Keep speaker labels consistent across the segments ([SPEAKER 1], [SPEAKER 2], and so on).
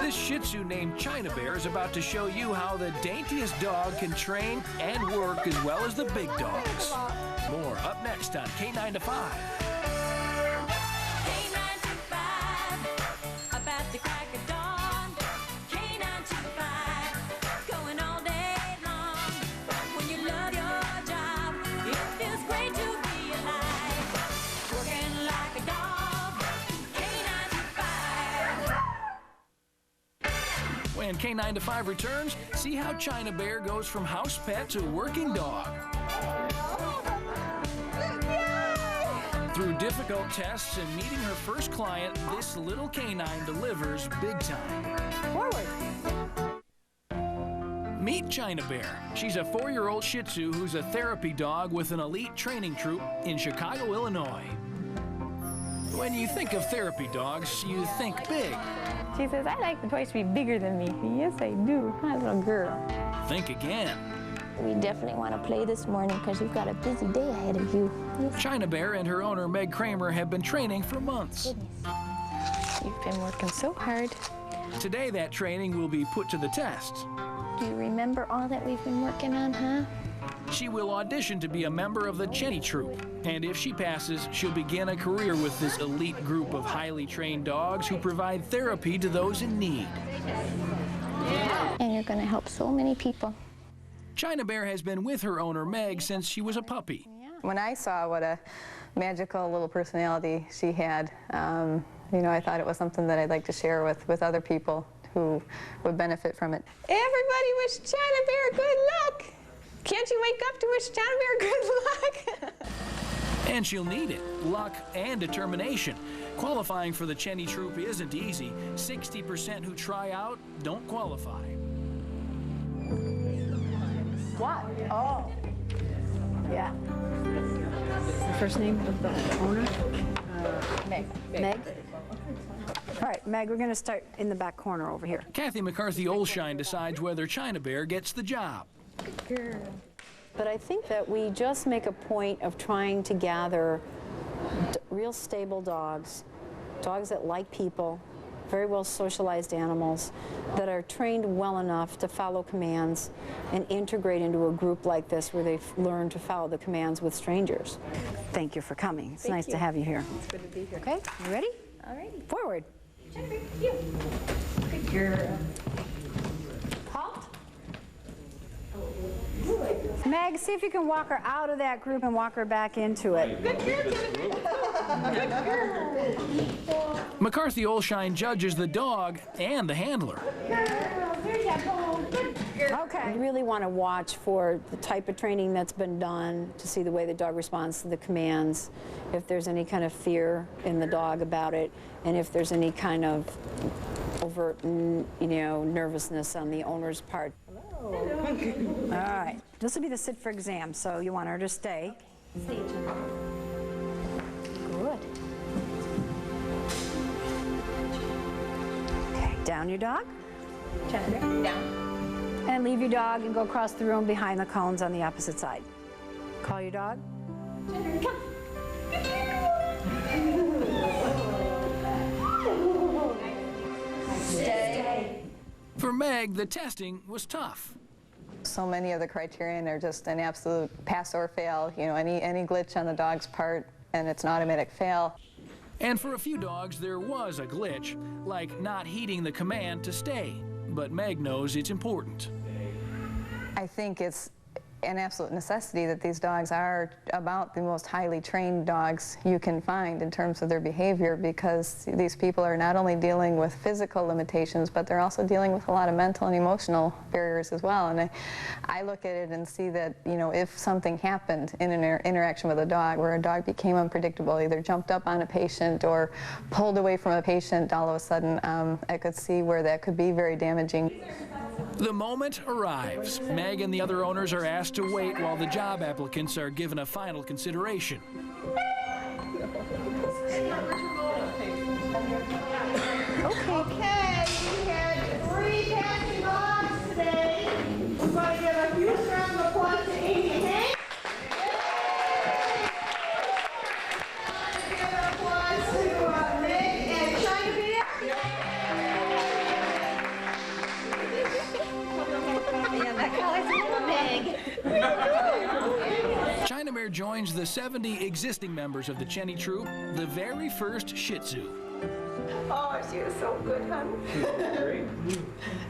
[SPEAKER 1] This Shih Tzu named China Bear is about to show you how the daintiest dog can train and work as well as the big dogs. More up next on K9 to 5.
[SPEAKER 2] K9 to 5, about the crack of dawn. K9 to 5, going all day long. When you love your job, it feels great to be alive. Working like a dog, K9 to 5.
[SPEAKER 1] When K9 to 5 returns, see how China Bear goes from house pet to working dog. Through difficult tests and meeting her first client, this little canine delivers big time.
[SPEAKER 3] Forward.
[SPEAKER 1] Meet China Bear. She's a 4-year-old Shih Tzu who's a therapy dog with an elite training troupe in Chicago, Illinois. When you think of therapy dogs, you think big.
[SPEAKER 4] She says, I like the toys to be bigger than me. Yes, I do. My little girl.
[SPEAKER 1] Think again.
[SPEAKER 5] We definitely want to play this morning because you've got a busy day ahead of you.
[SPEAKER 1] China Bear and her owner, Meg Kramer, have been training for months.
[SPEAKER 4] You've been working so hard.
[SPEAKER 1] Today, that training will be put to the test.
[SPEAKER 5] Do you remember all that we've been working on, huh?
[SPEAKER 1] She will audition to be a member of the Chenny Troupe, and if she passes, she'll begin a career with this elite group of highly trained dogs who provide therapy to those in need.
[SPEAKER 5] And you're going to help so many people.
[SPEAKER 1] China Bear has been with her owner, Meg, since she was a puppy.
[SPEAKER 6] When I saw what a magical little personality she had, you know, I thought it was something that I'd like to share with other people who would benefit from it. Everybody wish China Bear good luck! Can't you wake up to wish China Bear good luck?
[SPEAKER 1] And she'll need it, luck and determination. Qualifying for the Chenny Troupe isn't easy. 60% who try out don't qualify.
[SPEAKER 3] What? Oh. Yeah. First name of the owner? Meg. Meg? All right, Meg, we're going to start in the back corner over here.
[SPEAKER 1] Kathy McCarthy-Olshine decides whether China Bear gets the job.
[SPEAKER 7] But I think that we just make a point of trying to gather real stable dogs, dogs that like people, very well socialized animals that are trained well enough to follow commands and integrate into a group like this where they learn to follow the commands with strangers.
[SPEAKER 3] Thank you for coming. It's nice to have you here.
[SPEAKER 4] It's good to be here.
[SPEAKER 3] Okay, you ready?
[SPEAKER 4] All righty.
[SPEAKER 3] Forward.
[SPEAKER 4] Good girl.
[SPEAKER 3] Halt. Meg, see if you can walk her out of that group and walk her back into it.
[SPEAKER 4] Good girl.
[SPEAKER 1] McCarthy-Olshine judges the dog and the handler.
[SPEAKER 3] Okay.
[SPEAKER 7] We really want to watch for the type of training that's been done to see the way the dog responds to the commands, if there's any kind of fear in the dog about it, and if there's any kind of overt, nervousness on the owner's part.
[SPEAKER 3] All right. This will be the sit for exam, so you want her to stay.
[SPEAKER 5] Good.
[SPEAKER 3] Okay, down your dog.
[SPEAKER 4] China Bear, down.
[SPEAKER 3] And leave your dog and go across the room behind the cones on the opposite side. Call your dog.
[SPEAKER 4] China Bear, come. Stay.
[SPEAKER 1] For Meg, the testing was tough.
[SPEAKER 6] So many of the criterion are just an absolute pass or fail. You know, any glitch on the dog's part, and it's an automatic fail.
[SPEAKER 1] And for a few dogs, there was a glitch, like not heeding the command to stay. But Meg knows it's important.
[SPEAKER 6] I think it's an absolute necessity that these dogs are about the most highly trained dogs you can find in terms of their behavior, because these people are not only dealing with physical limitations, but they're also dealing with a lot of mental and emotional barriers as well. And I look at it and see that, you know, if something happened in an interaction with a dog where a dog became unpredictable, either jumped up on a patient or pulled away from a patient all of a sudden, I could see where that could be very damaging.
[SPEAKER 1] The moment arrives. Meg and the other owners are asked to wait while the job applicants are given a final consideration.
[SPEAKER 8] Okay, we had 3 passing dogs today. We're going to give a huge round of applause to Amy and Hank. Give an applause to Meg and China Bear.
[SPEAKER 1] joins the 70 existing members of the Chenny Troupe, the very first Shih Tzu.
[SPEAKER 8] Oh, she was so good, honey. She was great.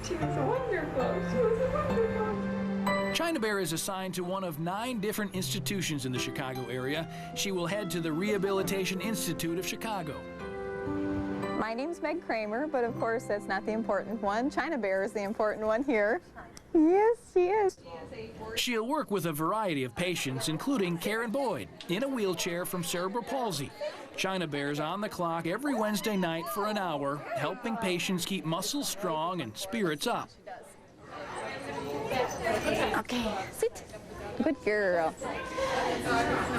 [SPEAKER 8] She was wonderful. She was wonderful.
[SPEAKER 1] China Bear is assigned to one of 9 different institutions in the Chicago area. She will head to the Rehabilitation Institute of Chicago.
[SPEAKER 6] My name's Meg Kramer, but of course that's not the important one. China Bear is the important one here. Yes, she is.
[SPEAKER 1] She'll work with a variety of patients, including Karen Boyd, in a wheelchair from cerebral palsy. China Bear's on the clock every Wednesday night for an hour, helping patients keep muscles strong and spirits up.
[SPEAKER 6] Okay, sit. Good girl.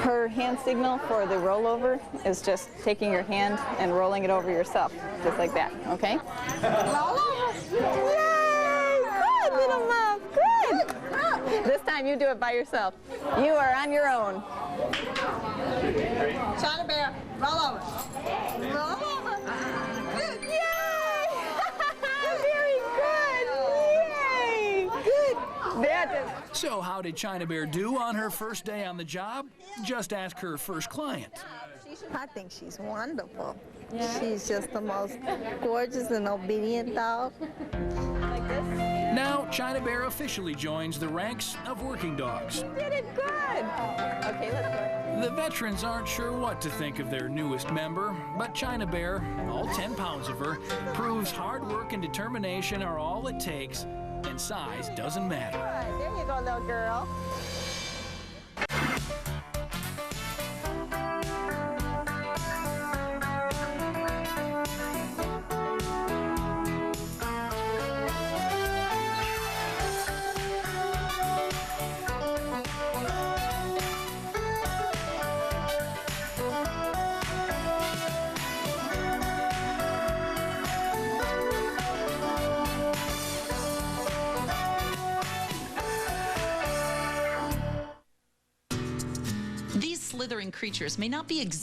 [SPEAKER 6] Her hand signal for the rollover is just taking your hand and rolling it over yourself, just like that, okay? Roll over. Yay! Good, little love, good. This time you do it by yourself. You are on your own.
[SPEAKER 8] China Bear, roll over. Roll over. Good.
[SPEAKER 6] Yay! Very good. Yay! Good. That is.
[SPEAKER 1] So how did China Bear do on her first day on the job? Just ask her first client.
[SPEAKER 9] I think she's wonderful. Yeah. She's just the most gorgeous and obedient dog.
[SPEAKER 1] Now, China Bear officially joins the ranks of working dogs.
[SPEAKER 6] You did it good. Okay, let's go.
[SPEAKER 1] The veterans aren't sure what to think of their newest member, but China Bear, all 10 pounds of her, proves hard work and determination are all it takes, and size doesn't matter.
[SPEAKER 6] Good. There you go, little girl.
[SPEAKER 10] These slithering creatures may not be exact